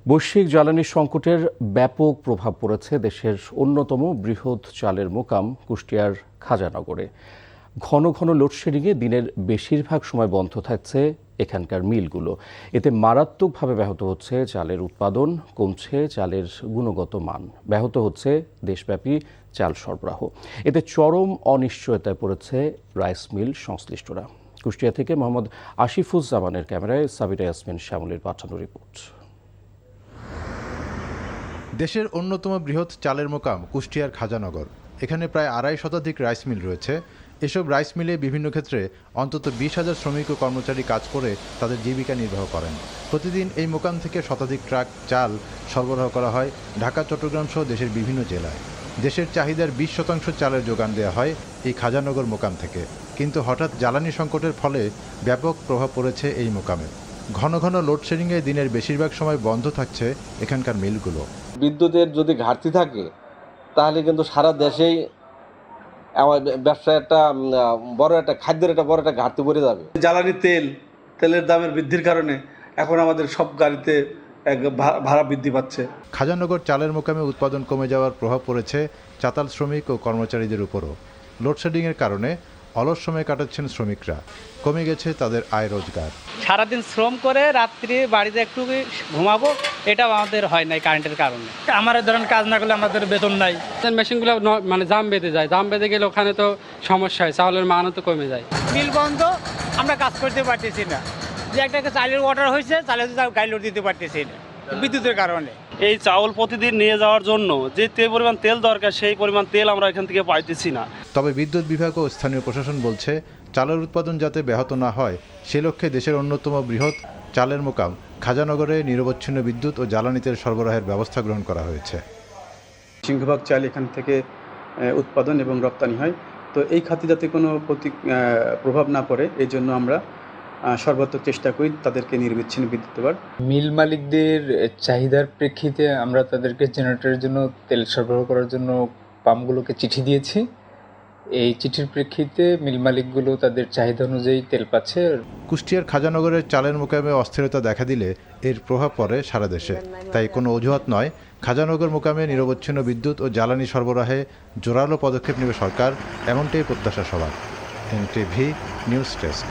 বৈশ্বিক জ্বালানি সংকটের ব্যাপক প্রভাব পড়েছে দেশের অন্যতম বৃহৎ চালের মোকাম কুষ্টিয়ার খাজানগরে। ঘন ঘন লোডশেডিংয়ে দিনের বেশিরভাগ সময় বন্ধ থাকছে এখানকার মিলগুলো। এতে মারাত্মকভাবে ব্যাহত হচ্ছে চালের উৎপাদন, কমছে চালের গুণগত মান, ব্যাহত হচ্ছে দেশব্যাপী চাল সরবরাহ। এতে চরম অনিশ্চয়তায় পড়েছে রাইস মিল সংশ্লিষ্টরা। কুষ্টিয়া থেকে মোহাম্মদ আসিফুজ্জামানের ক্যামেরায় সাবিরা ইয়াসমিন শ্যামলীর পাঠানো রিপোর্ট। দেশের অন্যতম বৃহৎ চালের মোকাম কুষ্টিয়ার খাজানগর। এখানে প্রায় ২৫ শতাধিক রাইস মিল রয়েছে। এসব রাইস মিলে বিভিন্ন ক্ষেত্রে অন্তত ২০,০০০ শ্রমিক ও কর্মচারী কাজ করে তাদের জীবিকা নির্বাহ করেন। প্রতিদিন এই মোকাম থেকে শতাধিক ট্রাক চাল সরবরাহ করা হয় ঢাকা, চট্টগ্রাম সহ দেশের বিভিন্ন জেলায়। দেশের চাহিদার ২০% চালের যোগান দেওয়া হয় এই খাজানগর মোকাম থেকে। কিন্তু হঠাৎ জ্বালানি সংকটের ফলে ব্যাপক প্রভাব পড়েছে এই মোকামে। ঘন ঘন লোডশেডিংয়ে দিনের বেশিরভাগ সময় বন্ধ থাকছে এখানকার মিলগুলো। বিদ্যুতের যদি ঘাটতি থাকে তাহলে কিন্তু সারা দেশেই ব্যবসায় খাদ্যের একটা বড় একটা ঘাটতি পড়ে যাবে। জ্বালানি তেলের দামের বৃদ্ধির কারণে এখন আমাদের সব গাড়িতে ভাড়া বৃদ্ধি পাচ্ছে। খাজানগর চালের মোকামে উৎপাদন কমে যাওয়ার প্রভাব পড়েছে চাতাল শ্রমিক ও কর্মচারীদের উপরও। লোডশেডিংয়ের কারণে অলস সময় কাটাচ্ছেন শ্রমিকরা, কমে গেছে তাদের আয় রোজগার। সারাদিন শ্রম করে রাত্রি বাড়িতে একটু ঘুমাবো, এটাও আমাদের হয় নাই কারেন্টের কারণে। আমাদের ধরেন কাজ না করলে আমাদের বেতন নাই। মেশিনগুলো মানে জাম বেঁধে যায়, জাম বেঁধে গেলে ওখানে তো সমস্যা হয়, চাউলের মানও তো কমে যায়। মিল বন্ধ, আমরা কাজ করতে পারতেছি না। যে একটা চালের অর্ডার হয়েছে, চালের গাড়ি লোড দিতে পারতেছি না বিদ্যুতের কারণে। এই চাউল প্রতিদিন নিয়ে যাওয়ার জন্য যে পরিমাণ তেল দরকার সেই পরিমাণ তেল আমরা এখান থেকে পাইতেছি না। তবে বিদ্যুৎ বিভাগ ও স্থানীয় প্রশাসন বলছে চালের উৎপাদন যাতে ব্যাহত না হয় সে লক্ষ্যে দেশের অন্যতম বৃহৎ চালের মোকাম খাজানগরে নিরবচ্ছিন্ন বিদ্যুৎ ও জ্বালানি তেল সরবরাহের ব্যবস্থা গ্রহণ করা হয়েছে। সিংহভাগ চাল এখান থেকে উৎপাদন এবং রপ্তানি হয়, তো এই খাতে যাতে কোনো প্রভাব না পড়ে এই জন্য আমরা সর্বাত্মক চেষ্টা করি তাদেরকে নিরবিচ্ছিন্ন বিদ্যুৎ দেওয়ার। মিল মালিকদের চাহিদার প্রেক্ষিতে আমরা তাদেরকে জেনারেটরের জন্য তেল সরবরাহ করার জন্য পাম্পগুলোকে চিঠি দিয়েছি। এই চিঠির প্রেক্ষিতে মিল মালিকগুলো তাদের চাহিদা অনুযায়ী তেল পাচ্ছে। কুষ্টিয়ার খাজানগরের চালের মোকামে অস্থিরতা দেখা দিলে এর প্রভাব পড়ে সারা দেশে। তাই কোনো অজুহাত নয়, খাজানগর মোকামে নিরবচ্ছিন্ন বিদ্যুৎ ও জ্বালানি সরবরাহে জোরালো পদক্ষেপ নেবে সরকার, এমনটাই প্রত্যাশা সবার। NTV news desk.